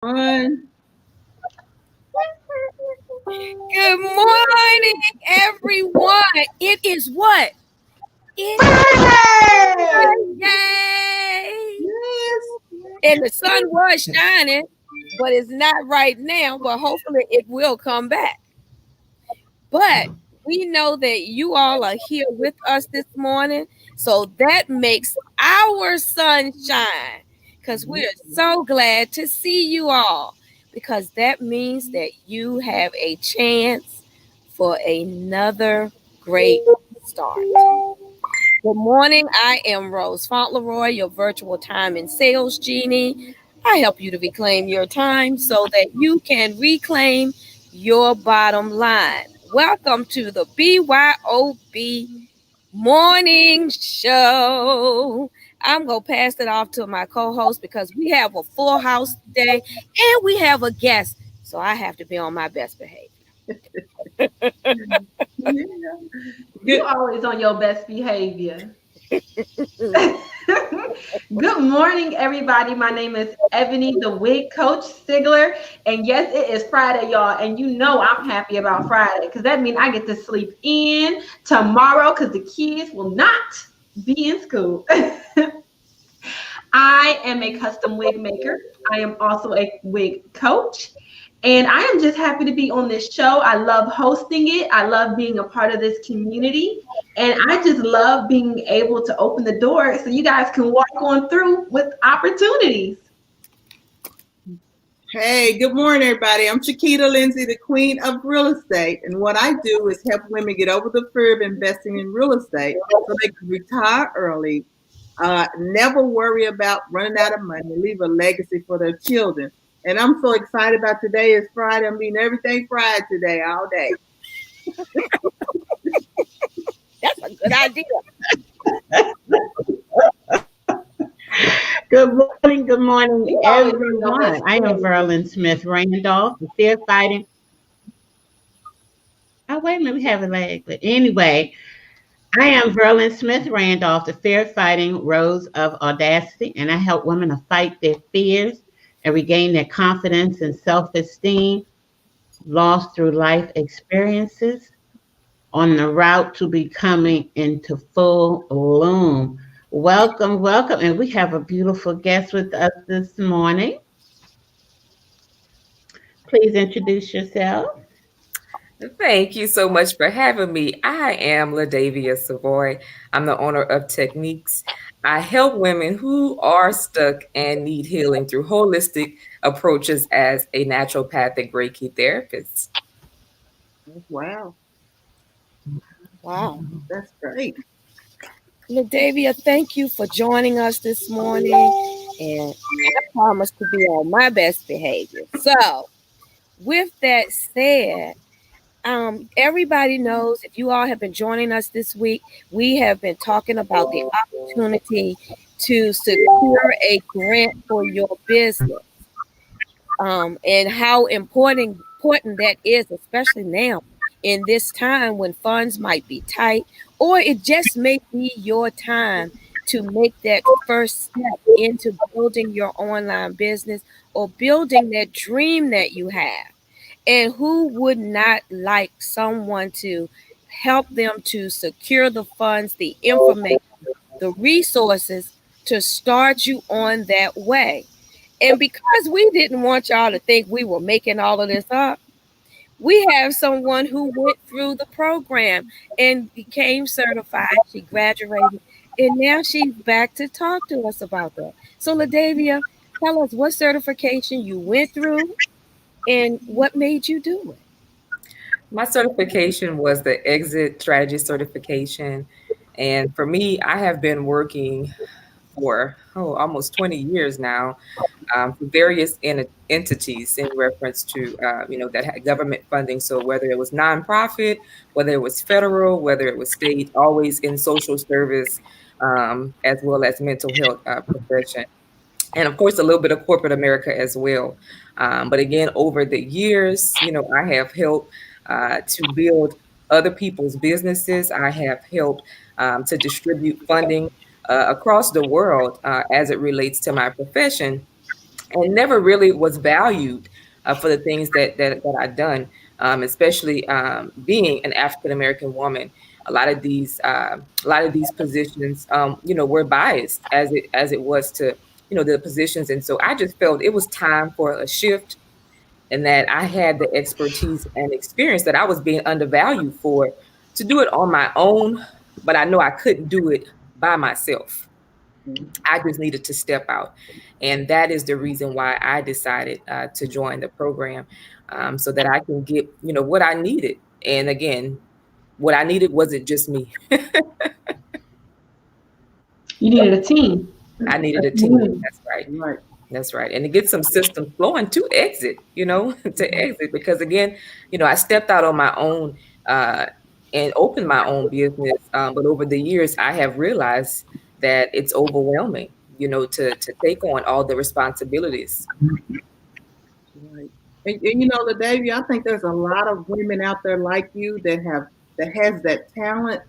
On. Good morning, everyone. It is what? It's Friday! Friday. Yes. And the sun was shining, but it's not right now, but hopefully it will come back. But we know that you all are here with us this morning. So that makes our sunshine because we're so glad to see you all because that means that you have a chance for another great start. Good morning. I am Rose Fauntleroy, your virtual time and sales genie. I help you to reclaim your time so that you can reclaim your bottom line. Welcome to the BYOB Morning Show. I'm going to pass it off to my co host because we have a full house today and we have a guest. So I have to be on my best behavior. Yeah. You Good, always on your best behavior. Good morning, everybody. My name is Ebony, the wig coach Stigler. And yes, it is Friday, y'all. And you know I'm happy about Friday because that means I get to sleep in tomorrow because the kids will not be in school. I am a custom wig maker. I am also a wig coach. And I am just happy to be on this show. I love hosting it. I love being a part of this community. And I just love being able to open the door so you guys can walk on through with opportunities. hey, good morning, everybody. I'm Chiquita Lindsay, the queen of real estate. And what I do is help women get over the fear of investing in real estate so they can retire early, never worry about running out of money, leave a legacy for their children. And I'm so excited about today. It's Friday. I'm eating everything fried today, all day. That's a good idea. Good morning, You always on your everyone. best I am behavior. Verlin Smith Randolph, the Fear Fighting. Oh, wait a minute, we have a lag. But anyway, I am Verlin Smith Randolph, the Fear Fighting Rose of Audacity, and I help women to fight their fears and regain their confidence and self esteem lost through life experiences on the route to becoming into full bloom. Welcome, welcome. And we have a beautiful guest with us this morning. Please introduce yourself. Thank you so much for having me. I am LaDavia Savoy. I'm the owner of Techniques. I help women who are stuck and need healing through holistic approaches as a naturopathic Reiki therapist. Wow, Wow. that's great. Ladavia, thank you for joining us this morning. And I promise to be on my best behavior. So, with that said, everybody knows if you all have been joining us this week, we have been talking about the opportunity to secure a grant for your business and how important that is, especially now in this time when funds might be tight, or it just may be your time to make that first step into building your online business or building that dream that you have. And who would not like someone to help them to secure the funds, the information, the resources to start you on that way? And because we didn't want y'all to think we were making all of this up, we have someone who went through the program and became certified. She graduated, and now she's back to talk to us about that. So, LaDavia, tell us what certification you went through and what made you do it. My certification was the exit strategy certification. And for me, I have been working for almost 20 years now for various entities in reference to that had government funding. So whether it was nonprofit, whether it was federal, whether it was state, always in social service, as well as mental health profession, and of course a little bit of corporate America as well. But again, over the years, I have helped to build other people's businesses. I have helped to distribute funding across the world as it relates to my profession. and never really was valued for the things that I've done, especially being an African American woman. A lot of these positions, were biased as it was to the positions, and so I just felt it was time for a shift, and that I had the expertise and experience that I was being undervalued for to do it on my own, but I know I couldn't do it by myself. I just needed to step out. And that is the reason why I decided to join the program, so that I can get, what I needed. And again, what I needed wasn't just me. You needed a team. I needed A a team. community. That's right. Right. That's right. And to get some systems flowing to exit, to exit. Because again, I stepped out on my own and opened my own business. But over the years, I have realized that it's overwhelming, to take on all the responsibilities. Right. And Ladavia, I think there's a lot of women out there like you that has that talent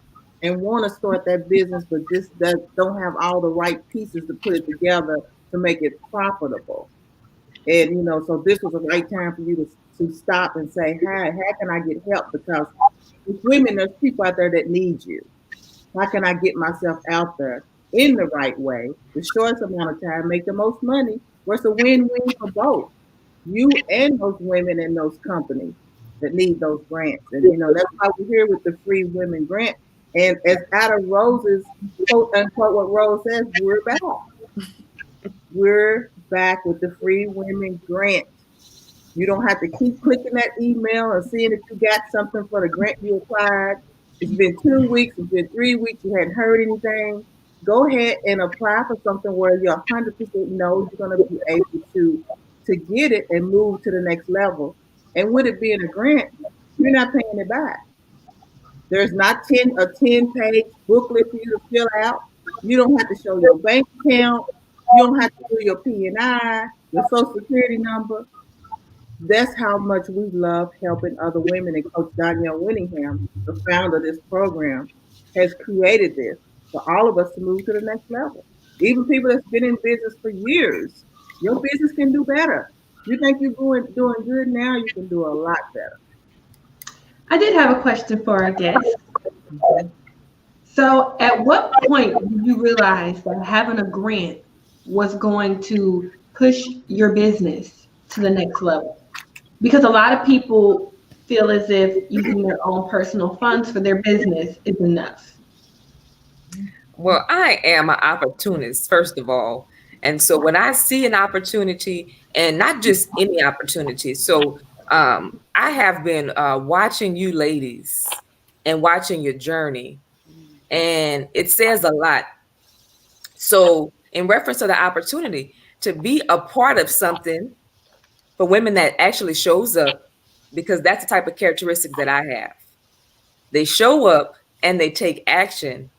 and want to start that business, but just don't have all the right pieces to put it together to make it profitable. And so this was the right time for you to stop and say, "Hi, how can I get help?" Because with women, there's people out there that need you. How can I get myself out there in the right way, the shortest amount of time, make the most money? Where it's a win-win for both you and those women in those companies that need those grants. And that's why we're here with the free women grant. And as out of Rose's quote unquote what Rose says, we're back. We're back with the free women grant. You don't have to keep clicking that email and seeing if you got something for the grant you applied. It's been 2 weeks, it's been 3 weeks, you hadn't heard anything. Go ahead and apply for something where you're 100% know you're going to be able to get it and move to the next level. And with it being a grant, you're not paying it back. There's not a 10-page booklet for you to fill out. You don't have to show your bank account. You don't have to do your P&I, your social security number. That's how much we love helping other women. And Coach Danielle Winningham, the founder of this program, has created this for all of us to move to the next level. Even people that's been in business for years, your business can do better. You think you're doing good now, you can do a lot better. I did have a question for our guest. Okay. So, at what point did you realize that having a grant was going to push your business to the next level? Because a lot of people feel as if using their own personal funds for their business is enough. Well, I am an opportunist, first of all. And so when I see an opportunity, and not just any opportunity, so I have been watching you ladies and watching your journey, and it says a lot. So, in reference to the opportunity to be a part of something for women that actually shows up, because that's the type of characteristics that I have. They show up and they take action,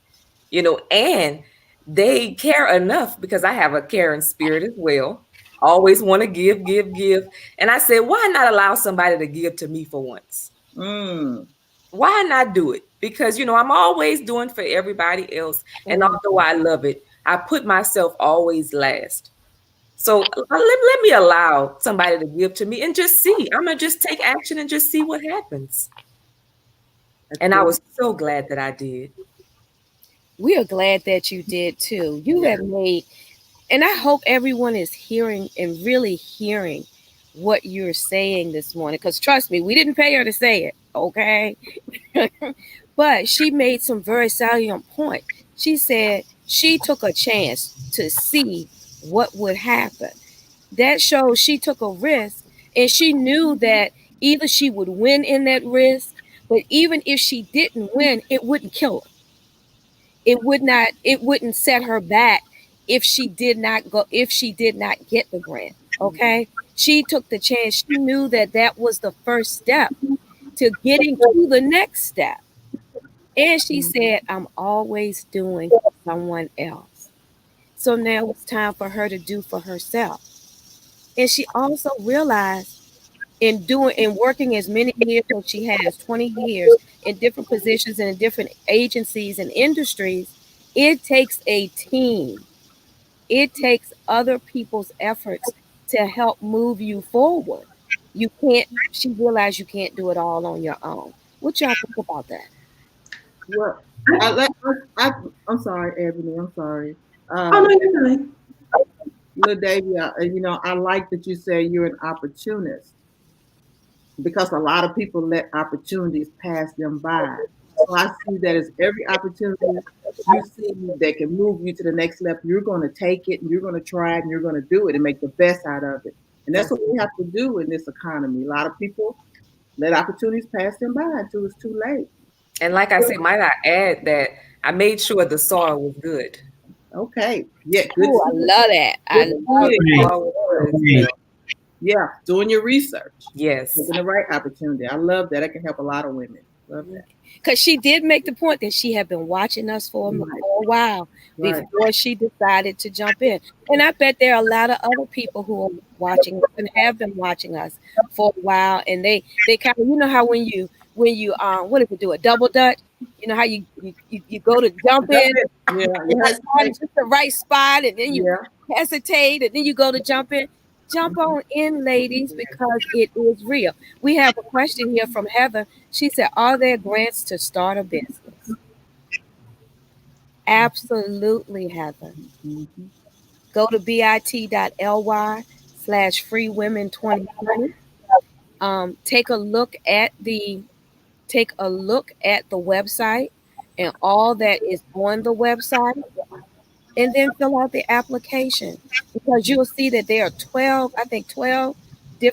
and they care enough, because I have a caring spirit as well. Always want to give, give, give. And I said, why not allow somebody to give to me for once? Mm. Why not do it? Because, I'm always doing for everybody else. And although I love it, I put myself always last. So let me allow somebody to give to me and just see. I'm going to just take action and just see what happens. And I was so glad that I did. We are glad that you did too. You have made, and I hope everyone is hearing and really hearing what you're saying this morning. Because trust me, we didn't pay her to say it, okay? But she made some very salient point. She said she took a chance to see what would happen. That shows she took a risk, and she knew that either she would win in that risk, but even if she didn't win, it wouldn't kill her. It wouldn't set her back if she did not get the grant. Okay. She took the chance. She knew that that was the first step to getting to the next step. And she said, I'm always doing for someone else. So now it's time for her to do for herself. And she also realized in working as many years as she has, 20 years in different positions and in different agencies and industries, it takes a team. It takes other people's efforts to help move you forward. You can't, she realized you can't do it all on your own. What y'all think about that? Well, I, let- I, I'm sorry, Ebony. I'm sorry. Oh Uh, no, you're fine. Little Davy, I like that you say you're an opportunist because a lot of people let opportunities pass them by. So I see that as every opportunity you see that can move you to the next level, you're going to take it and you're going to try it and you're going to do it and make the best out of it. And that's what we have to do in this economy. A lot of people let opportunities pass them by until it's too late. And like I said, might I add that I made sure the soil was good. Okay. Yeah, good Oh, I to love that. I good love to The hear. that. soil was good as Right. well. Yeah, doing your research, Yes. taking the right opportunity. I love that. That can help a lot of women. Love that. Because she did make the point that she had been watching us for Right, a while right. before she decided to jump in. And I bet there are a lot of other people who are watching us and have been watching us for a while. And they kind of, you know how when you what if you do a double dutch? You know how you go to jump in, Yeah, you you have to find hesitate. just the right spot, and then you Yeah, hesitate, and then you go to jump in. Jump on in, ladies, because it is real. We have a question here from Heather. She said, "Are there grants to start a business?" Absolutely, Heather. mm-hmm. Go to bit.ly/freewomen2020. Take a look at the website and all that is on the website, and then fill out the application, because you'll see that there are 12 to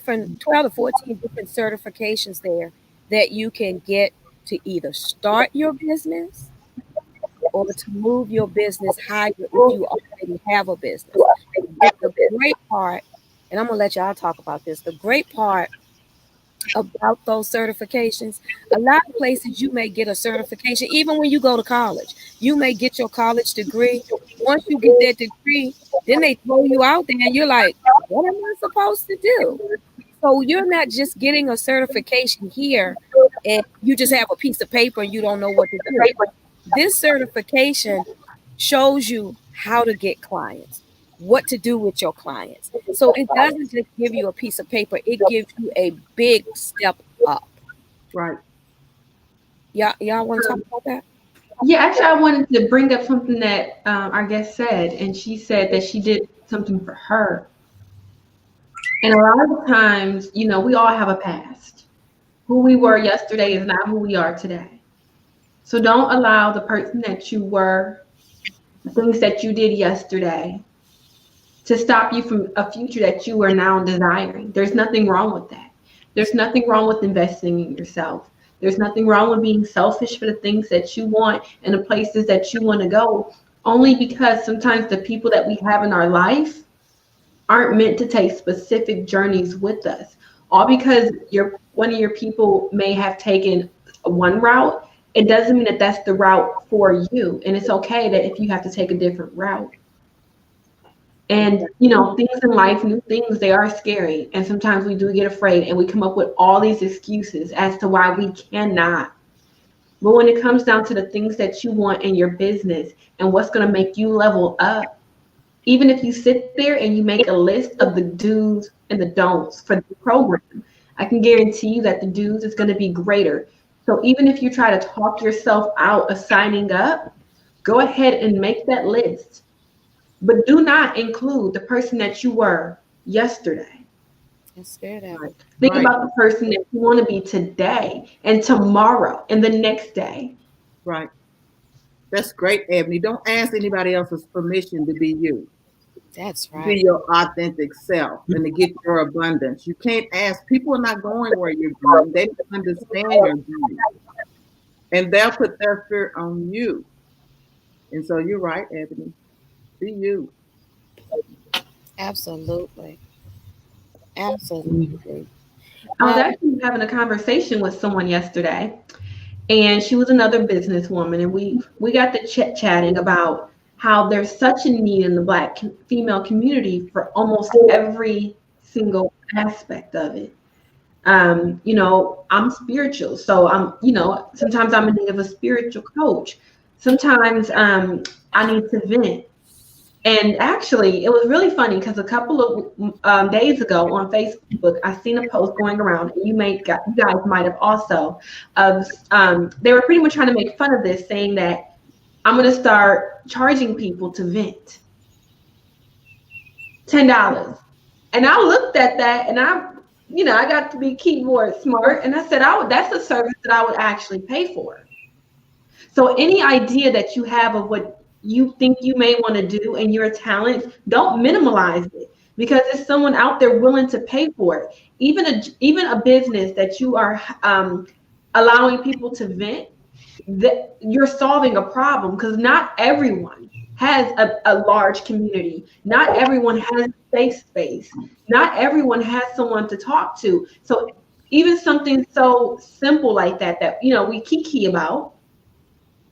14 different certifications there that you can get to either start your business or to move your business higher if you already have a business. And the great part, and I'm going to let y'all talk about this, the great part about those certifications, a lot of places you may get a certification even when you go to college. You may get your college degree. Once you get that degree, then they throw you out there and you're like, what am I supposed to do? So you're not just getting a certification here and you just have a piece of paper and you don't know what to do. This certification shows you how to get clients, what to do with your clients. So it doesn't just give you a piece of paper, it gives you a big step up. Right. Y'all want to talk about that? Yeah, actually, I wanted to bring up something that our guest said, and she said that she did something for her. And a lot of times, we all have a past. Who we were yesterday is not who we are today. So don't allow the person that you were, the things that you did yesterday, to stop you from a future that you are now desiring. There's nothing wrong with that. There's nothing wrong with investing in yourself. There's nothing wrong with being selfish for the things that you want and the places that you want to go, only because sometimes the people that we have in our life aren't meant to take specific journeys with us. All because one of your people may have taken one route, it doesn't mean that that's the route for you. And it's okay that if you have to take a different route. And things in life, new things, they are scary. And sometimes we do get afraid and we come up with all these excuses as to why we cannot. But when it comes down to the things that you want in your business and what's going to make you level up, even if you sit there and you make a list of the do's and the don'ts for the program, I can guarantee you that the do's is going to be greater. So even if you try to talk yourself out of signing up, go ahead and make that list. But do not include the person that you were yesterday. That's good, Evan. Think Right. about the person that you want to be today and tomorrow and the next day. Right. That's great, Ebony. Don't ask anybody else's permission to be you. That's Be right. your authentic self and to get your abundance. You can't ask. People are not going where you're going. They don't understand your journey. And they'll put their fear on you. And so you're right, Ebony. Be you. Absolutely. Absolutely. I was Um, actually having a conversation with someone yesterday, and she was another businesswoman, and we got to chatting about how there's such a need in the Black female community for almost every single aspect of it. I'm spiritual, so sometimes I'm in need of a spiritual coach. Sometimes I need to vent. And actually, it was really funny because a couple of days ago on Facebook, I seen a post going around, and you guys might have also, of they were pretty much trying to make fun of this, saying that I'm going to start charging people to vent $10. And I looked at that, and I got to be keyboard smart, and I said, that's a service that I would actually pay for. So any idea that you have of what you think you may want to do and your talent, don't minimalize it, because there's someone out there willing to pay for it. Even a business that you are allowing people to vent, that you're solving a problem, because not everyone has a large community. Not everyone has a safe space. Not everyone has someone to talk to. So even something so simple like that we kiki about,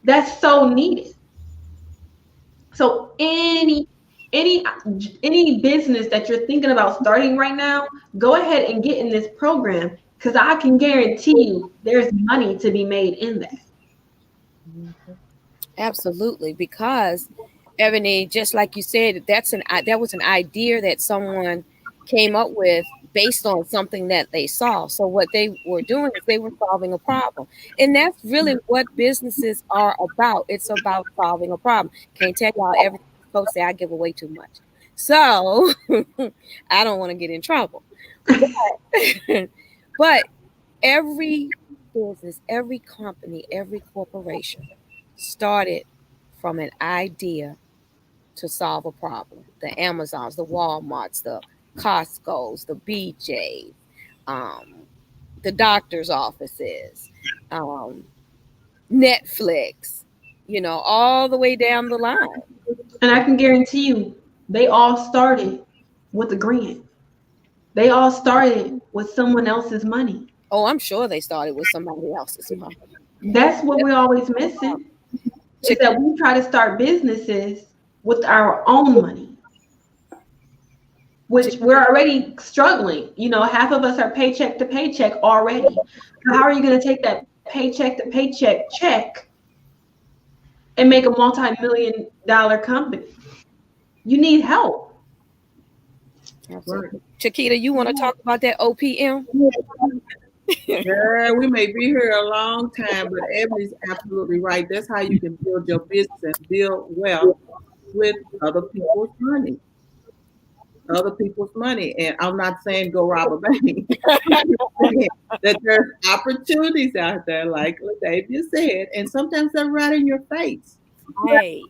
that's so needed. So any business that you're thinking about starting right now, go ahead and get in this program, because I can guarantee you there's money to be made in that. Absolutely, because Ebony, just like you said, that was an idea that someone came up with based on something that they saw. So what they were doing is they were solving a problem, and that's really what businesses are about. It's about solving a problem. Can't tell y'all everything. Folks say I give away too much, so I don't want to get in trouble. But every business, every company, every corporation started from an idea to solve a problem. The Amazons, the Walmarts, the Costco's, the BJ's, um, the doctor's offices, um, Netflix, all the way down the line. And I can guarantee you, they all started with a grant. They all started with someone else's money. Oh, I'm sure they started with somebody else's money. That's what we're always missing, is that we try to start businesses with our own money, which we're already struggling. Half of us are paycheck to paycheck already. So how are you going to take that paycheck to paycheck check and make a multi-million-dollar company? You need help. Absolutely. Chiquita, you want to talk about that OPM? Yeah, we may be here a long time, but Ebony's absolutely right. That's how you can build your business and build wealth with other people's money. Other people's money. And I'm not saying go rob a bank. That there's opportunities out there, like Latavia said, and sometimes they're right in your face. Right.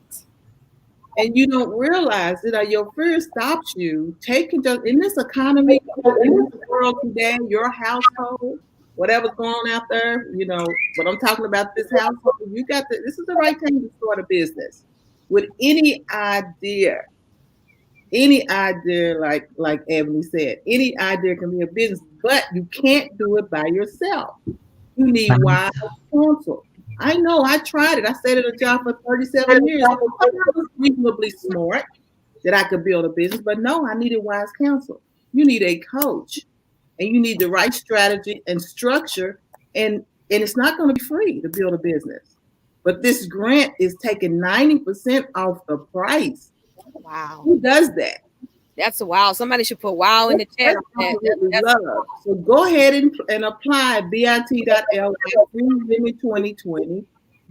And you don't realize that your fear stops you taking in this economy, in this world today, your household, whatever's going on out there, but I'm talking about this household, this is the right time to start a business with any idea, like Ebony said, any idea can be a business, but you can't do it by yourself. You need wise counsel. I know, I tried it. I stayed at a job for 37 years. I was reasonably smart that I could build a business, but no, I needed wise counsel. You need a coach, and you need the right strategy and structure, and it's not going to be free to build a business. But this grant is taking 90% off the price. Wow. Who does that? That's a wow. Somebody should put wow in the chat. So go ahead and apply bit.ly 2020.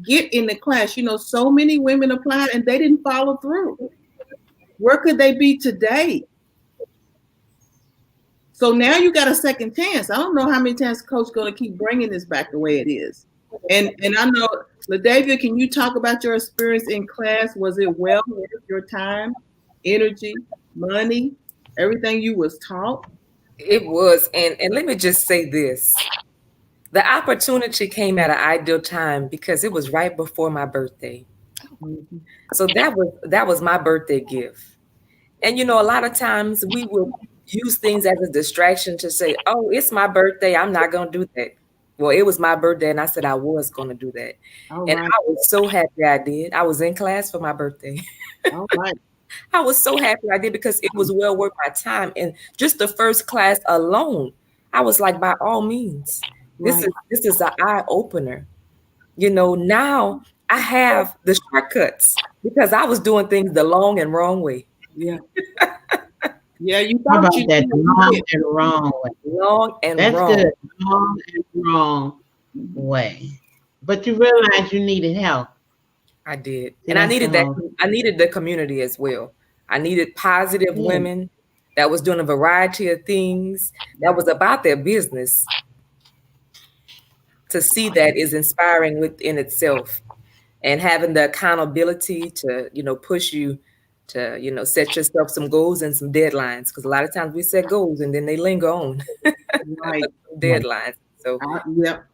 Get in the class. So many women applied and they didn't follow through. Where could they be today? So now you got a second chance. I don't know how many times Coach going to keep bringing this back the way it is. And I know, Latavia, can you talk about your experience in class? Was it well worth your time, energy, money, everything you was taught? It was. And let me just say this. The opportunity came at an ideal time because it was right before my birthday. Mm-hmm. So that was my birthday gift. And a lot of times we will use things as a distraction to say, oh, it's my birthday, I'm not going to do that. Well, it was my birthday and I said I was going to do that. All and right. I was so happy I did. I was in class for my birthday. All right. I was so happy I did because it was well worth my time. And just the first class alone, I was like, by all means, this is an eye opener. Now I have the shortcuts because I was doing things the long and wrong way. Yeah. Yeah, you How thought about you that long did. and wrong way? Long and That's wrong. good. Long and wrong way. But you realize you needed help. I did. See, And I that's the needed that. most. I needed the community as well. I needed positive Yeah. women that was doing a variety of things that was about their business. To see that is inspiring within itself, and having the accountability to, push you to, set yourself some goals and some deadlines. Because a lot of times we set goals and then they linger on. Right. Deadlines. So Yep.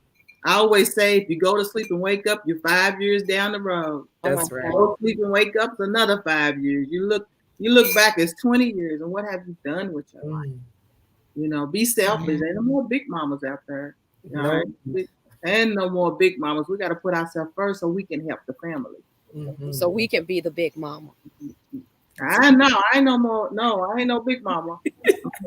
I always say if you go to sleep and wake up, you're 5 years down the road. Oh my that's right. Go to sleep and wake up, it's another 5 years. You look back, it's 20 years, and what have you done with your life? Be selfish. Yeah. Ain't no more big mamas out there. No. And no more big mamas. We got to put ourselves first so we can help the family. So we can be the big mama. I know. I ain't no more. No, I ain't no big mama.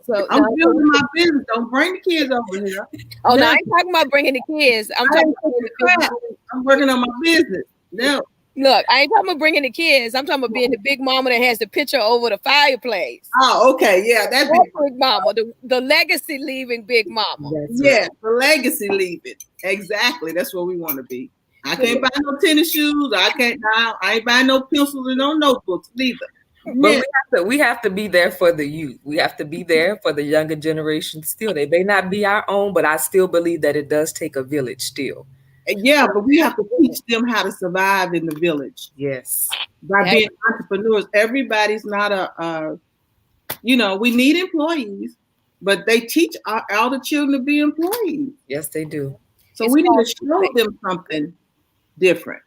So I'm building my business. Don't bring the kids over here. no, I ain't talking about bringing the kids. I'm talking about I'm working on my business. No. Look, I ain't talking about bringing the kids. I'm talking about being the big mama that has the picture over the fireplace. Oh, okay. Yeah, that's big mama, the legacy leaving big mama. Yeah, the legacy leaving. Exactly. That's what we want to be. I can't buy no tennis shoes. I ain't buying no pencils and no notebooks neither. But we have to be there for the youth. We have to be there for the younger generation still. They may not be our own, but I still believe that it does take a village still. Yeah, but we have to teach them how to survive in the village. Yes. By being entrepreneurs. Everybody's not we need employees, but they teach all the children to be employees. Yes, they do. So we need to show them something different.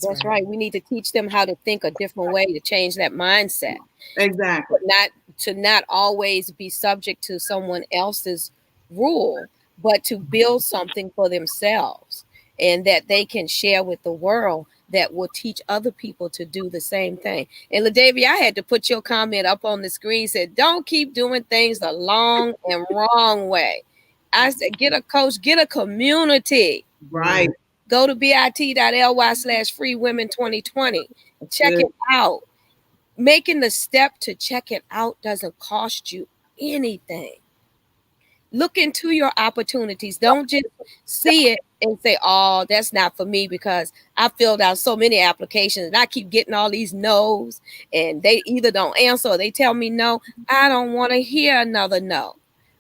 That's right. We need to teach them how to think a different way, to change that mindset. Exactly. Not always be subject to someone else's rule, but to build something for themselves and that they can share with the world that will teach other people to do the same thing. And LaDavia, I had to put your comment up on the screen, said, don't keep doing things the long and wrong way. I said, get a coach, get a community. Right. Go to bit.ly/freewomen2020. Check it out. Making the step to check it out doesn't cost you anything. Look into your opportunities. Don't just see it and say, oh, that's not for me, because I filled out so many applications and I keep getting all these no's, and they either don't answer or they tell me no. I don't want to hear another no.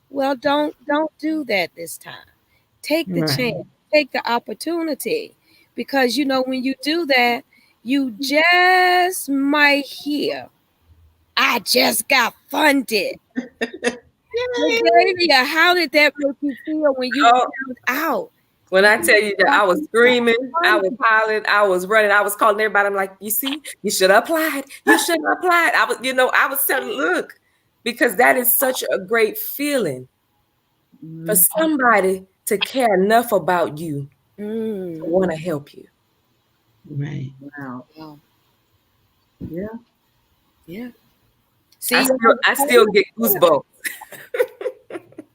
Well, don't do that this time. Take the chance. Take the opportunity, because when you do that, you just might hear, I just got funded. Xavier, how did that make you feel when you found out? When I tell you that I was screaming, I was hollering, I was running, I was calling everybody. I'm like, you see, you should have applied. You should have applied. I was telling, look, because that is such a great feeling for somebody to care enough about you to want to help you. Right. Wow. Yeah. Yeah. See, I still get goosebumps.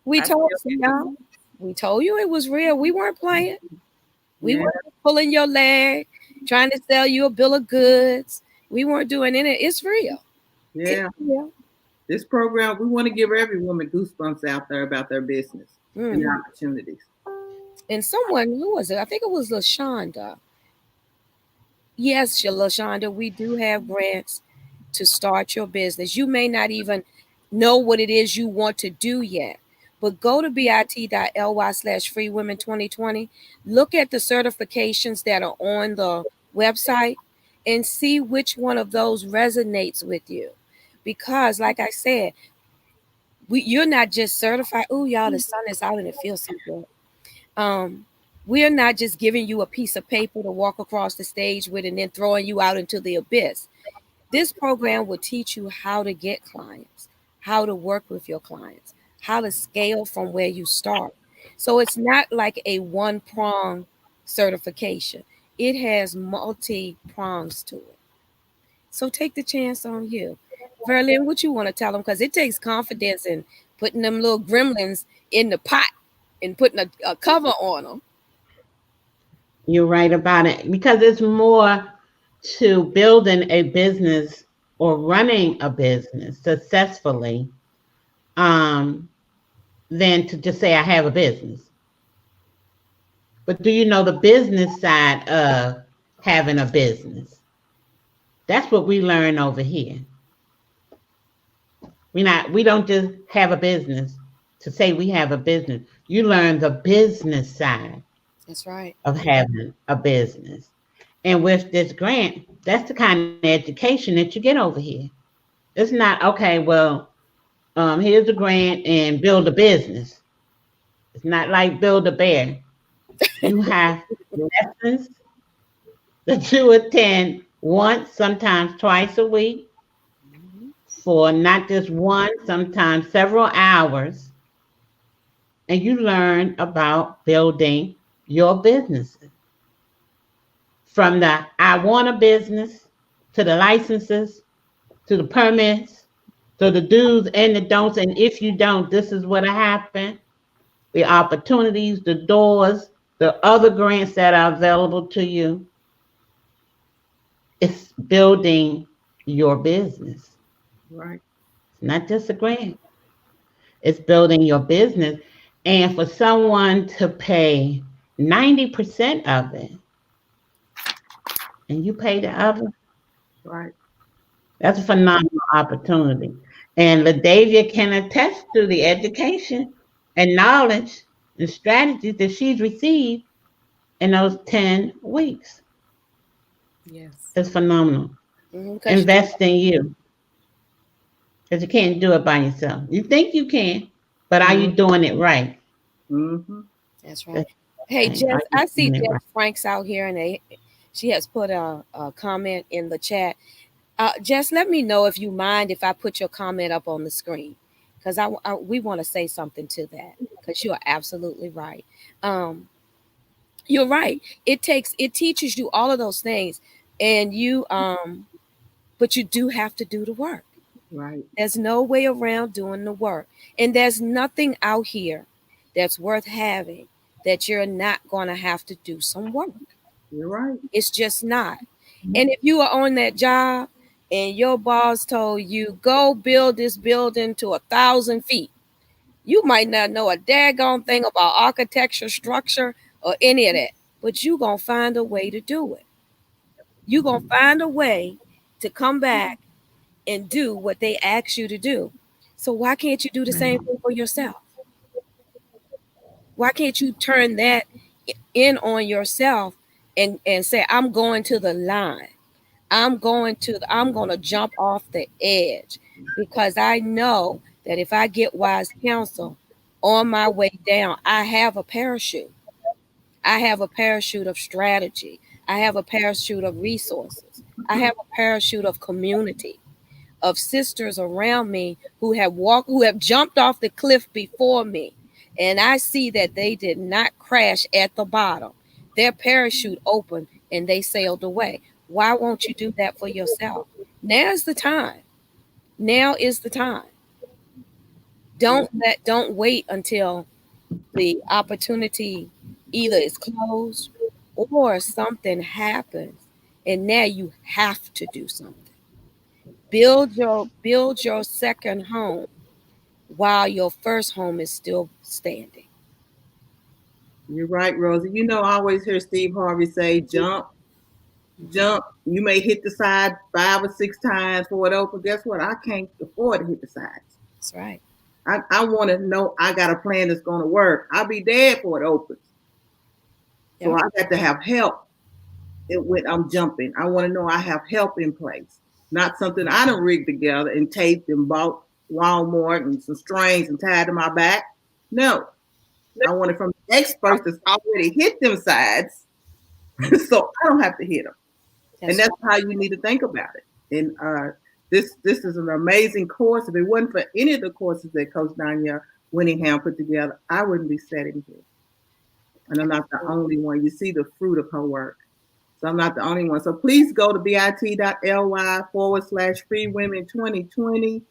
We told you it was real. We weren't playing. We weren't pulling your leg, trying to sell you a bill of goods. We weren't doing any. It's real. Yeah. It's real. This program, we want to give every woman goosebumps out there about their business and opportunities. And someone, who was it? I think it was LaShonda. Yes, LaShonda, we do have grants to start your business. You may not even know what it is you want to do yet, but go to bit.ly/freewomen2020. Look at the certifications that are on the website and see which one of those resonates with you. Because, like I said, you're not just certified. Oh, y'all, the sun is out and it feels so good. We're not just giving you a piece of paper to walk across the stage with and then throwing you out into the abyss. This program will teach you how to get clients, how to work with your clients, how to scale from where you start. So it's not like a one-prong certification. It has multi-prongs to it. So take the chance on you. Verlin, what you want to tell them? Because it takes confidence in putting them little gremlins in the pot and putting a cover on them. You're right about it because it's more to building a business or running a business successfully um, than to just say I have a business. But do you know the business side of having a business? That's what we learn over here. We don't just have a business to say we have a business. You learn the business side That's right. of having a business. And with this grant, that's the kind of education that you get over here. It's not okay, well, here's a grant and build a business. It's not like build a bear. You have lessons that you attend once, sometimes twice a week Mhm. for not just one, sometimes several hours, and you learn about building your businesses from the I want a business to the licenses to the permits to the do's and the don'ts. And if you don't, this is what happened. The opportunities, the doors, the other grants that are available to you. It's building your business. Right. It's not just a grant. It's building your business. And for someone to pay 90% of it and you pay the other, Right. that's a phenomenal opportunity. And LaDavia can attest to the education and knowledge and strategies that she's received in those 10 weeks. Yes. It's phenomenal. Because Invest in you because you can't do it by yourself. You think you can, but are you Mm-hmm. doing it right? Mm-hmm. that's right. That's Hey, the thing. Jess, Are you I see doing it Jess right? Frank's out here, and she has put a comment in the chat. Jess, let me know if you mind if I put your comment up on the screen, because we want to say something to that. Because you are absolutely right. Um, you're right. It teaches you all of those things, and but you do have to do the work. Right. There's no way around doing the work. And there's nothing out here that's worth having that you're not going to have to do some work. You're right. It's just not. And if you are on that job and your boss told you, go build this building to 1,000 feet, you might not know a daggone thing about architecture, structure, or any of that, but you going to find a way to do it. You going to find a way to come back and do what they ask you to do. So why can't you do the same Right. thing for yourself? Why can't you turn that in on yourself and say, I'm going to the line. I'm going to jump off the edge because I know that if I get wise counsel on my way down, I have a parachute. I have a parachute of strategy. I have a parachute of resources. I have a parachute of community, of sisters around me who have jumped off the cliff before me, and I see that they did not crash at the bottom. Their parachute opened and they sailed away. Why won't you do that for yourself? Now's the time. Now is the time. Yeah. Don't wait until the opportunity either is closed or something happens and now you have to do something. Build your second home while your first home is still standing. You're right, Rosie. You know, I always hear Steve Harvey say, jump, Mhm. jump. You may hit the side 5 or 6 times for it open. Guess what? I can't afford to hit the sides. That's right. I want to know I got a plan that's going to work. I'll be dead for it opens. So Yep. I got to have help when I'm jumping. I want to know I have help in place, not something I done rigged together and taped and bought Walmart and some strings and tied to my back. No, I want it from experts that's already hit them sides, so I don't have to hit them. And That's that's right. how you need to think about it. And this is an amazing course. If it wasn't for any of the courses that Coach Danya Winningham put together, I wouldn't be sitting here. And I'm not the only one. You see the fruit of her work. So I'm not the only one. So please go to bit.ly/free women 2020.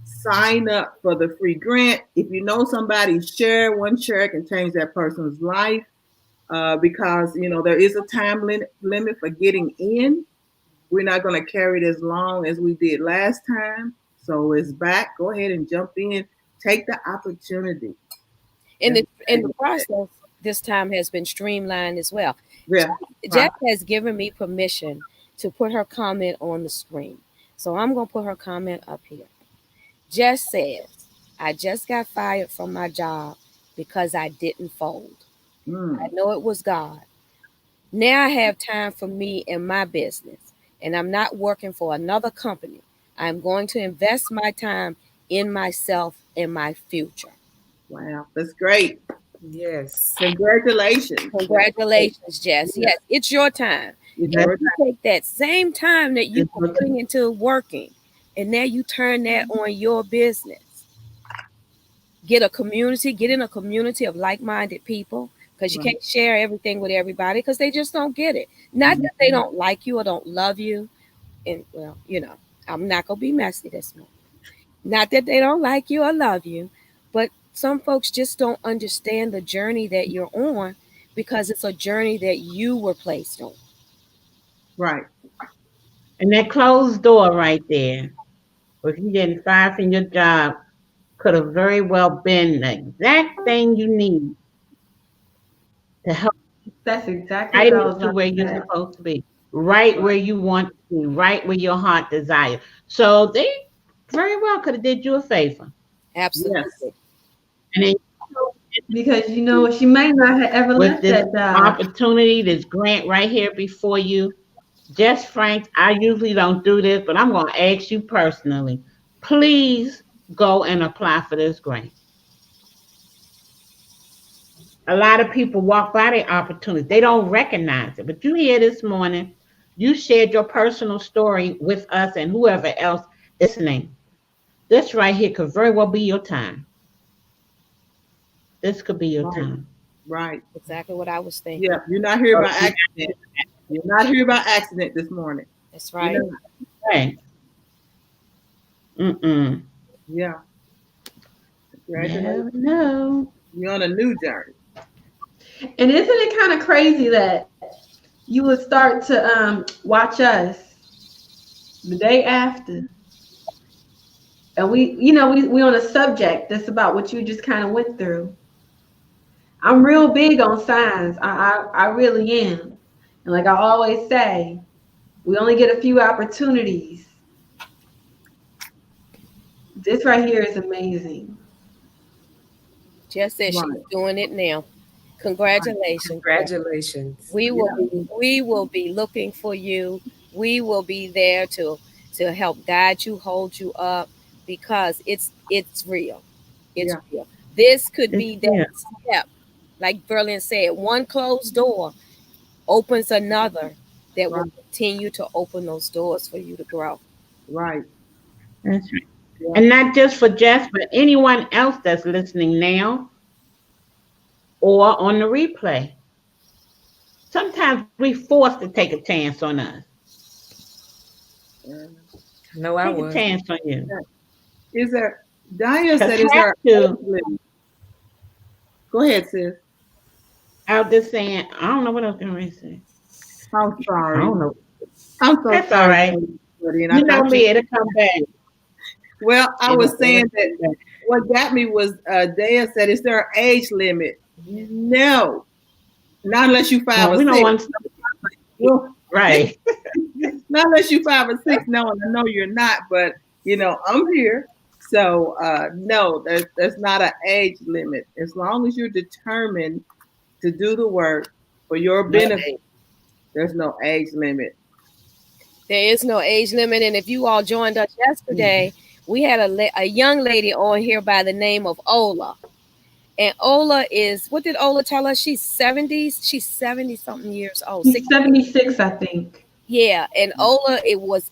Sign up for the free grant. If you know somebody, share. One share can change that person's life. because there is a time limit for getting in. We're not going to carry it as long as we did last time. So it's back. Go ahead and jump in. Take the opportunity. In the process, this time has been streamlined as well. Yeah. Jess has given me permission to put her comment on the screen. So I'm going to put her comment up here. Jess says, I just got fired from my job because I didn't fold. I know it was God. Now I have time for me and my business, and I'm not working for another company. I'm going to invest my time in myself and my future. Wow, that's great. Yes. Congratulations. Congratulations, Jess. Yes, it's your time. It's And your you take that same time that you were putting into working, and now you turn that on your business. Get in a community of like-minded people, because you can't share everything with everybody because they just don't get it. Not that they don't like you or don't love you. And well, I'm not going to be messy this morning. Not that they don't like you or love you, but some folks just don't understand the journey that you're on because it's a journey that you were placed on. Right. And that closed door right there, if you getting fired from your job, could have very well been the exact thing you need to help That's exactly right what I was into about where to you're say. supposed to be, right where you want to be, right where your heart desires. So they very well could have did you a favor. Absolutely. Yes. And then Because she might not have ever with left this that job. opportunity, this grant right here before you, just Frank, I usually don't do this, but I'm going to ask you personally. Please go and apply for this grant. A lot of people walk by the opportunity. They don't recognize it. But you here this morning, you shared your personal story with us and whoever else listening. This right here could very well be your time. This could be your Right. time. Right. Exactly what I was thinking. Yeah. You're not here by accident. You're not here by accident this morning. That's right. Right. Mm-mm. Yeah. Never Congratulations. know. You're on a new journey. And isn't it kind of crazy that you would start to watch us the day after? And we on a subject that's about what you just kind of went through. I'm real big on signs. I really am. And like I always say, we only get a few opportunities. This right here is amazing. Jess said she's doing it now. Congratulations. Congratulations. We will be looking for you. We will be there to help guide you, hold you up, because it's real. It's real. This could be that step. Like Berlin said, one closed door opens another that will continue to open those doors for you to grow. Right. That's right. Yeah. And not just for Jess, but anyone else that's listening now or on the replay. Sometimes we forced to take a chance on us. No, I was. Take a chance on you. Is there, Dia said, is there age limit? Go ahead, sis. I was just saying, I don't know what I was going to say. I'm sorry. I don't know. I'm so That's sorry. All right. You know me, it'll come back. Well, I was saying that what got me was Daya said, is there an age limit? No. Not unless you 5 or 6. Don't want to. Right. Not unless you 5 or 6. No, I know you're not, but I'm here. So no, there's not an age limit. As long as you're determined to do the work for your benefit, there's no age limit. There is no age limit. And if you all joined us yesterday, we had a young lady on here by the name of Ola. And Ola is, what did Ola tell us? She's 70s. She's 70 something years old. She's 76, I think. Yeah. And Ola,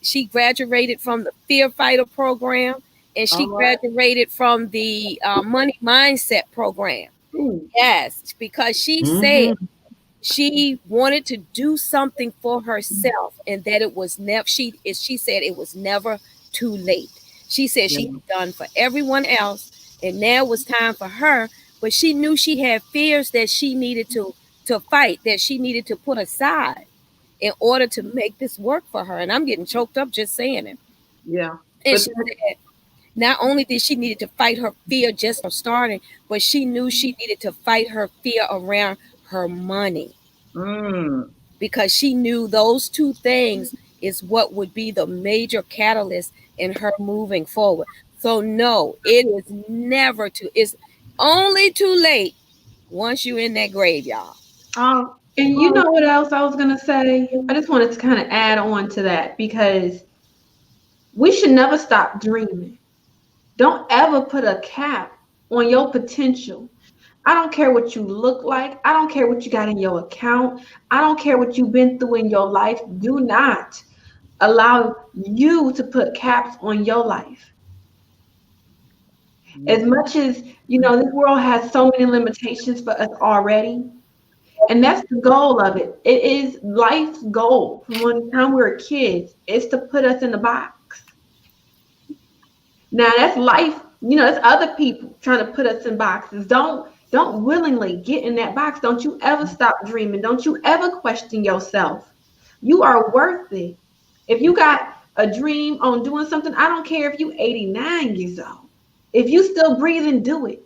she graduated from the Fear Fighter program, and she graduated from the Money Mindset program. Yes, because she said she wanted to do something for herself, and that it was never, she said it was never too late. She said she'd done for everyone else, and now it was time for her, but she knew she had fears that she needed to to fight that she needed to put aside in order to make this work for her. And I'm getting choked up just saying it. Yeah. And But she said, not only did she needed to fight her fear just from starting, but she knew she needed to fight her fear around her money, mm, because she knew those two things is what would be the major catalyst in her moving forward. So no, it is never too, it's only too late once you're in that grave, y'all. oh, And you oh, know what else I was going to say? I just wanted to kind of add on to that because we should never stop dreaming. Don't ever put a cap on your potential. I don't care what you look like. I don't care what you got in your account. I don't care what you've been through in your life. Do not allow you to put caps on your life. As much as, this world has so many limitations for us already, and that's the goal of it. It is life's goal from when time we were kids is to put us in a box. Now that's life, it's other people trying to put us in boxes. Don't willingly get in that box. Don't you ever stop dreaming. Don't you ever question yourself. You are worth it. If you got a dream on doing something, I don't care if you 89 years old. If you still breathing, do it.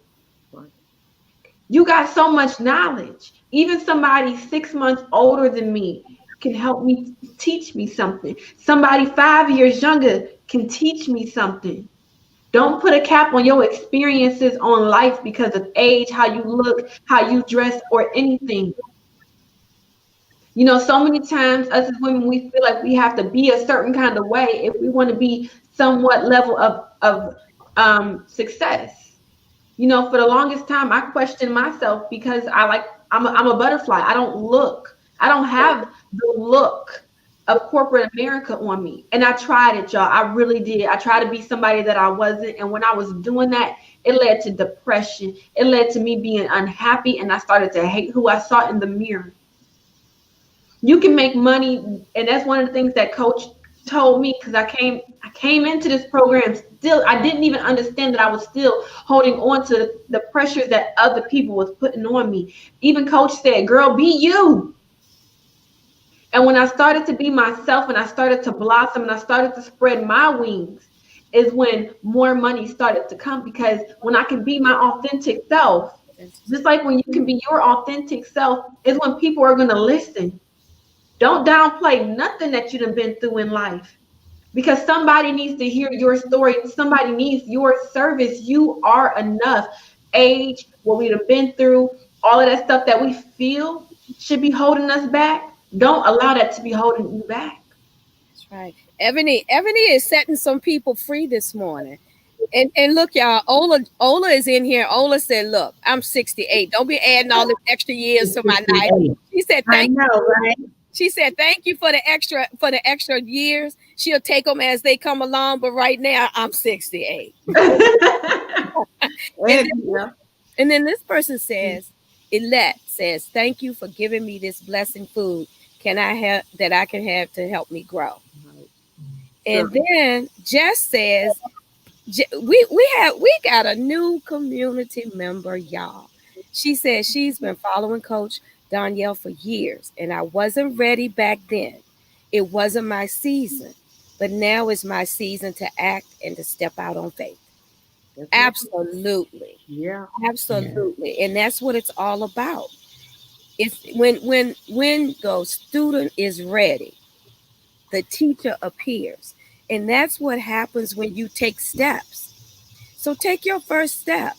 You got so much knowledge. Even somebody 6 months older than me can help me teach me something. Somebody 5 years younger can teach me something. Don't put a cap on your experiences on life because of age, how you look, how you dress, or anything. So many times us as women, we feel like we have to be a certain kind of way if we want to be somewhat level of success. For the longest time, I questioned myself because I'm a butterfly. I don't have the look of corporate America on me. And I tried it, y'all. I really did. I tried to be somebody that I wasn't. And when I was doing that, it led to depression. It led to me being unhappy. And I started to hate who I saw in the mirror. You can make money. And that's one of the things that Coach told me, because I came into this program still, I didn't even understand that I was still holding on to the pressures that other people was putting on me. Even Coach said, girl, be you. And when I started to be myself and I started to blossom and I started to spread my wings is when more money started to come, because when I can be my authentic self, just like when you can be your authentic self, is when people are going to listen. Don't downplay nothing that you've been through in life, because somebody needs to hear your story. Somebody needs your service. You are enough. Age, what we've been through, all of that stuff that we feel should be holding us back. Don't allow that to be holding you back. That's right. Ebony is setting some people free this morning. And look, y'all, Ola is in here. Ola said, look, I'm 68. Don't be adding all the extra years to my life. She said, I know, right? She said, thank you for the extra years. She'll take them as they come along. But right now, I'm 68. And then this person says, Elette says, thank you for giving me this blessing food. Can I have that I can have to help me grow? And then Jess says, we got a new community member, y'all. She says she's been following Coach Danielle for years, and I wasn't ready back then. It wasn't my season, but now is my season to act and to step out on faith. Absolutely. Yeah. Absolutely. And that's what it's all about. It's when the student is ready, the teacher appears. And that's what happens when you take steps. So take your first step.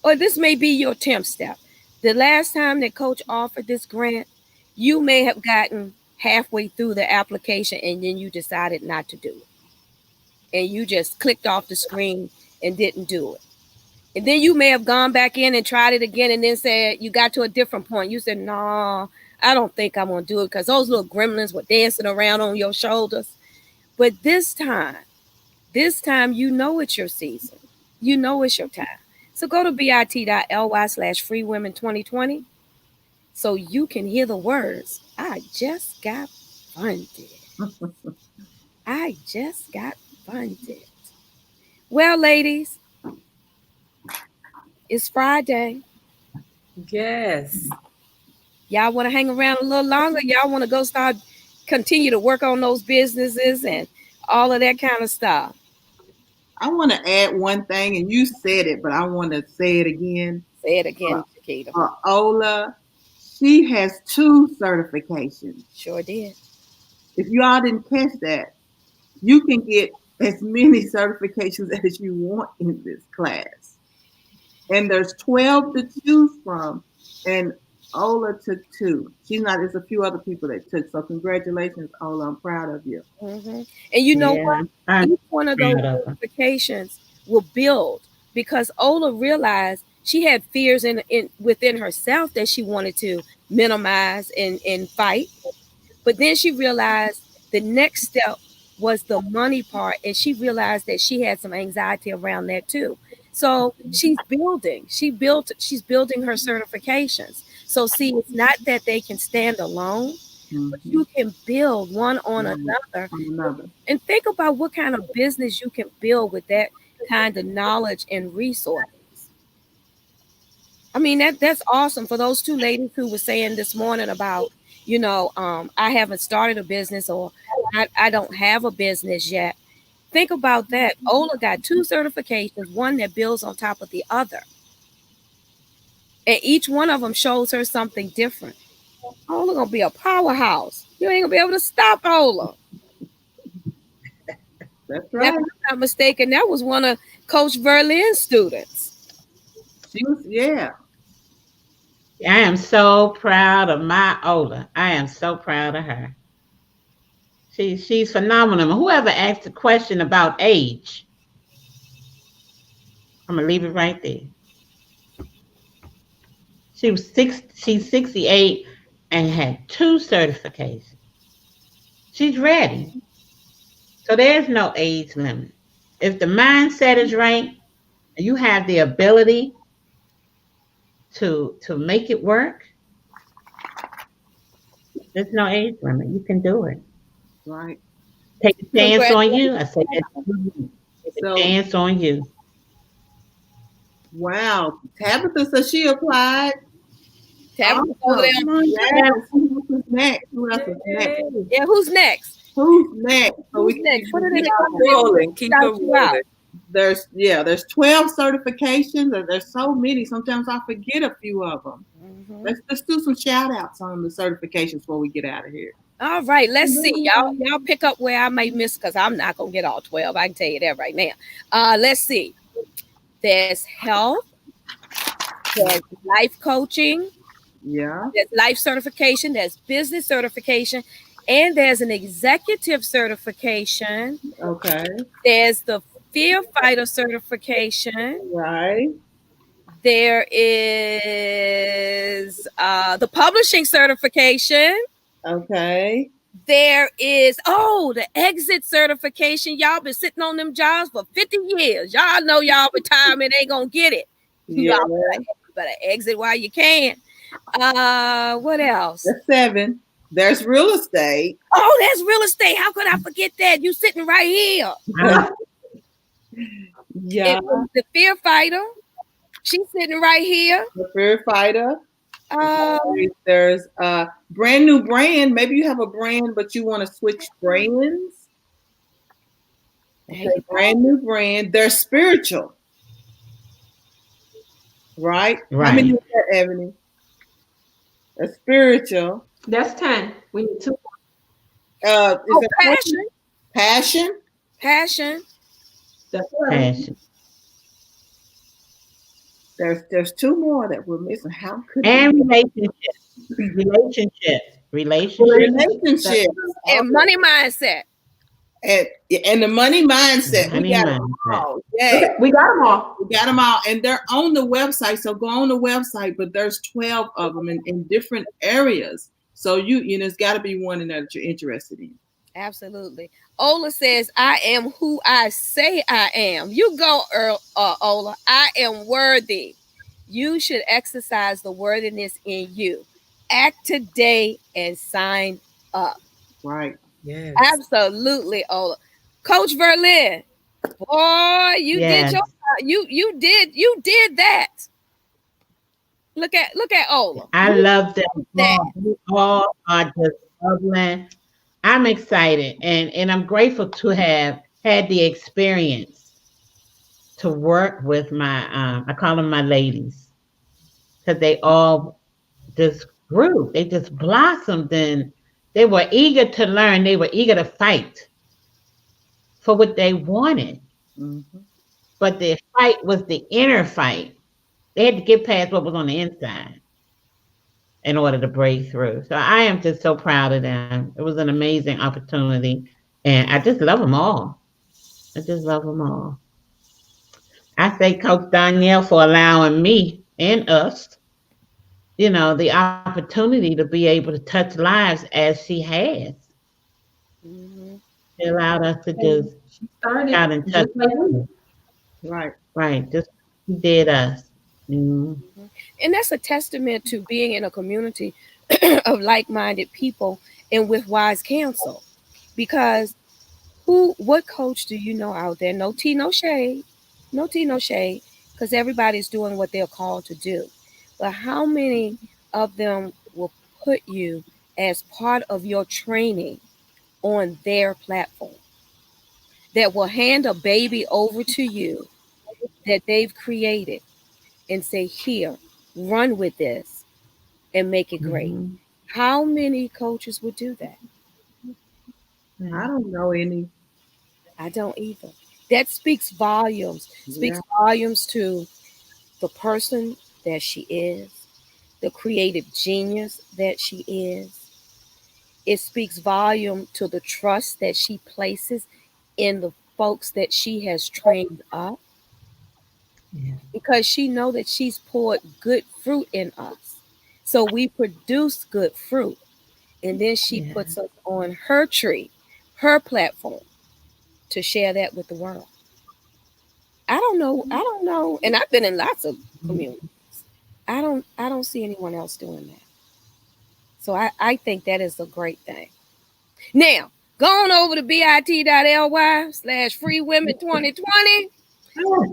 Or this may be your 10th step. The last time that Coach offered this grant, you may have gotten halfway through the application and then you decided not to do it. And you just clicked off the screen and didn't do it. And then you may have gone back in and tried it again and then said you got to a different point. You said, no, I don't think I'm going to do it, because those little gremlins were dancing around on your shoulders. But this time you know it's your season. You know it's your time. So go to bit.ly/freewomen2020 so you can hear the words, I just got funded. I just got funded. Well, ladies, it's Friday. Yes. Y'all want to hang around a little longer? Y'all want to go continue to work on those businesses and all of that kind of stuff? I want to add one thing, and you said it, but I want to say it again. Say it again, Chiquita. Ola, she has 2 certifications. Sure did. If you all didn't catch that, you can get as many certifications as you want in this class. And there's 12 to choose from, and Ola took 2. There's a few other people that took, so congratulations, Ola. I'm proud of you. Mm-hmm. And you know what? Each one of those certifications will build, because Ola realized she had fears within herself that she wanted to minimize and fight. But then she realized the next step was the money part, and she realized that she had some anxiety around that too. So she's building. She's building her certifications. So see, it's not that they can stand alone, but you can build one on another. And think about what kind of business you can build with that kind of knowledge and resources. I mean, that's awesome. For those 2 ladies who were saying this morning about, I haven't started a business, or I don't have a business yet. Think about that. Ola got 2 certifications, one that builds on top of the other. And each one of them shows her something different. Ola gonna be a powerhouse. You ain't gonna be able to stop Ola. That's right. If I'm not mistaken, that was one of Coach Verlin's students. She was, yeah. I am so proud of my Ola. I am so proud of her. She's phenomenal. Whoever asked a question about age, I'm gonna leave it right there. She's 68 and had 2 certifications. She's ready. So there's no age limit. If the mindset is right and you have the ability to make it work, there's no age limit. You can do it. Right. Take a chance on you. I say that. Take a chance on you. Wow. Tabitha says she applied. Tabitha over there. Who's next? Who else is next? Yeah, who's next? Who's next? So Who's next? Put it in the rolling. Keep it rolling. There's 12 certifications. There's so many. Sometimes I forget a few of them. Mm-hmm. Let's do some shout outs on the certifications before we get out of here. All right, let's see. Y'all pick up where I may miss, because I'm not gonna get all 12. I can tell you that right now. Let's see. There's health, there's life coaching, there's life certification, there's business certification, and there's an executive certification. Okay. There's the fear fighter certification. Right. There is the publishing certification. Okay. There is the exit certification. Y'all been sitting on them jobs for 50 years. Y'all know y'all retirement ain't gonna get it. Yeah. Y'all better exit while you can. What else? That's 7. There's real estate. Oh, there's real estate. How could I forget that? You sitting right here. Yeah. The fear fighter. She's sitting right here. The fear fighter. There's a brand new brand. Maybe you have a brand, but you want to switch brands. Okay, brand new brand. They're spiritual. Right? How many is that, Ebony? A spiritual. That's 10. We need 2. Passion. Passion. Passion. That's Passion. There's 2 more that we're missing. How could relationships and money mindset. And the money mindset. We got them all. Yeah. We got them all. We got them all. And they're on the website. So go on the website, but there's 12 of them in different areas. So it's got to be one in there that you're interested in. Absolutely. Ola says, I am who I say I am. You go, Ola. I am worthy. You should exercise the worthiness in you. Act today and sign up. Right. Yes. Absolutely, Ola. Coach Verlin, boy, you did that. Look at Ola. I Who love them does that? all. They all are just bubbling. I'm excited and I'm grateful to have had the experience to work with my I call them my ladies because they all just grew. They just blossomed and they were eager to learn. They were eager to fight for what they wanted. Mhm. But the fight was the inner fight. They had to get past what was on the inside in order to break through. So I am just so proud of them. It was an amazing opportunity. And I just love them all. I just love them all. I thank Coach Danielle for allowing me and us, the opportunity to be able to touch lives as she has. Mhm. She allowed us to And just she started out and touch just like me. people. Right. Right. Just she did us. Mm-hmm. Mhm. And that's a testament to being in a community of like-minded people and with wise counsel. Because what coach do you know out there? No tea, no shade. No tea, no shade. Because everybody's doing what they're called to do. But how many of them will put you as part of your training on their platform that will hand a baby over to you that they've created and say, here, run with this and make it great? Mm-hmm. How many coaches would do that? I Yeah. don't know any. I don't either. That speaks Yeah. volumes to the person that she is, the creative genius that she is. It speaks volume to the trust that she places in the folks that she has trained up Yeah. because she know that she's poured good fruit in us. So we produce good fruit and then she Yeah. puts us on her tree, her platform to share that with the world. I don't know, and I've been in lots of communities. I don't see anyone else doing that. So I think that is a great thing. Now, go on over to bit.ly/free women 2020. Fill out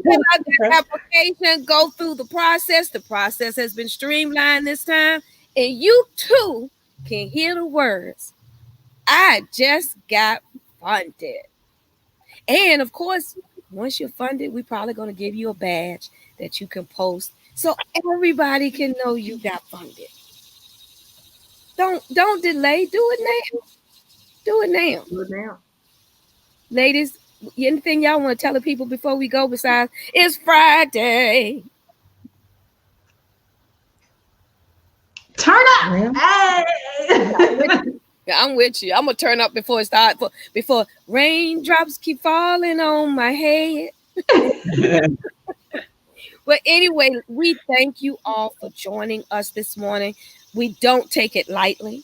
that application, go through the process. The process has been streamlined this time, and you too can hear the words, I just got funded. And of course, once you're funded, we're probably going to give you a badge that you can post so everybody can know you got funded. Don't delay. Do it now. Do it now. Do it now. Ladies, anything y'all want to tell the people before we go besides it's Friday? Turn up. Well, I'm with Hey. you. Yeah, I'm with you. I'm gonna turn up before it starts. Before raindrops keep falling on my head. But anyway, we thank you all for joining us this morning. We don't take it lightly.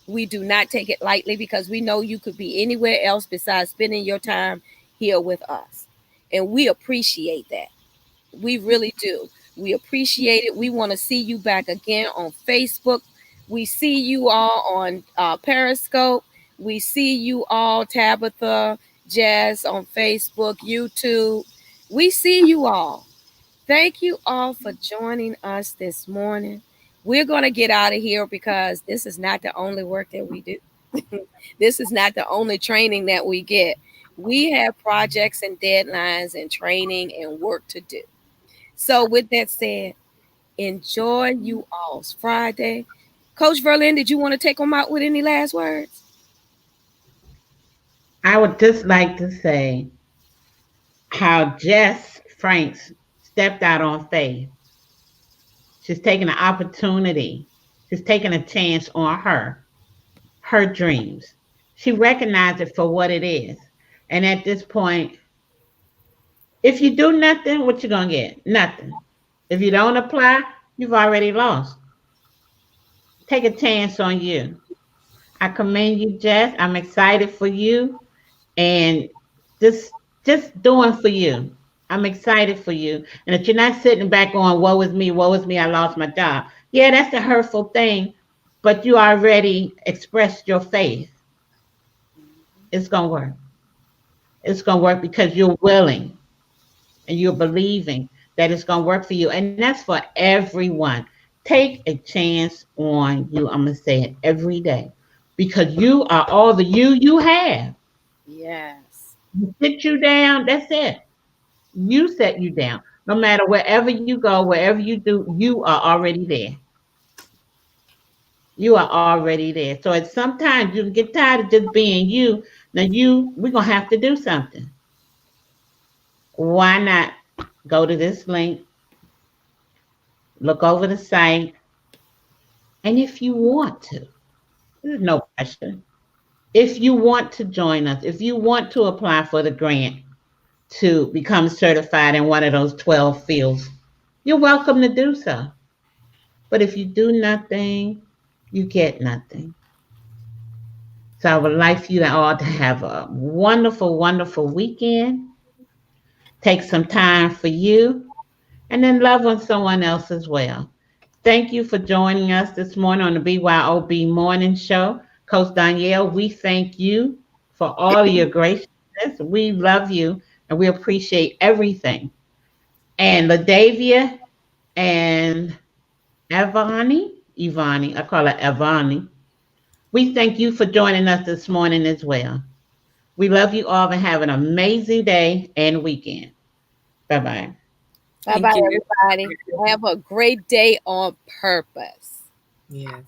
We do not take it lightly because we know you could be anywhere else besides spending your time here with us. And we appreciate that. We really do. We appreciate it. We want to see you back again on Facebook. We see you all on Periscope. We see you all, Tabitha, Jazz on Facebook, YouTube. We see you all. Thank you all for joining us this morning. We're going to get out of here because this is not the only work that we do. This is not the only training that we get. We have projects and deadlines and training and work to do. So, with that said, enjoy you all's Friday. Coach Verlin, did you want to take them out with any last words? I would just like to say how Jess Franks stepped out on faith. She's taking an opportunity. She's taking a chance on her dreams. She recognized it for what it is. And at this point, if you do nothing, what you gonna get? Nothing. If you don't apply, you've already lost. Take a chance on you. I commend you, Jess. I'm excited for you and just just doing for you. I'm excited for you. And that you're not sitting back on woe is me, I lost my job. Yeah, that's the hurtful thing, but you already expressed your faith. It's gonna work. It's gonna work because you're willing and you're believing that it's gonna work for you. And that's for everyone. Take a chance on you. I'm going to say it every day because you are all the you have. Yes. You sit you down, that's it. You set you down. No matter wherever you go, wherever you do, you are already there. You are already there. So at sometimes you get tired of just being you. Now we're gonna have to do something. Why not go to this link, look over the site, and if you want to, there's no pressure. If you want to join us, if you want to apply for the grant to become certified in one of those 12 fields, you're welcome to do so. But if you do nothing, you get nothing. So I would like for you all to have a wonderful, wonderful weekend. Take some time for you and then love on someone else as well. Thank you for joining us this morning on the BYOB Morning Show. Coach Danielle, we thank you for all of your graciousness. We love you and we appreciate everything. And LaDavia and Ivani, I call her Ivani. We thank you for joining us this morning as well. We love you all and have an amazing day and weekend. Bye bye. Bye Thank bye, you. everybody. Have a great day on purpose. Yes.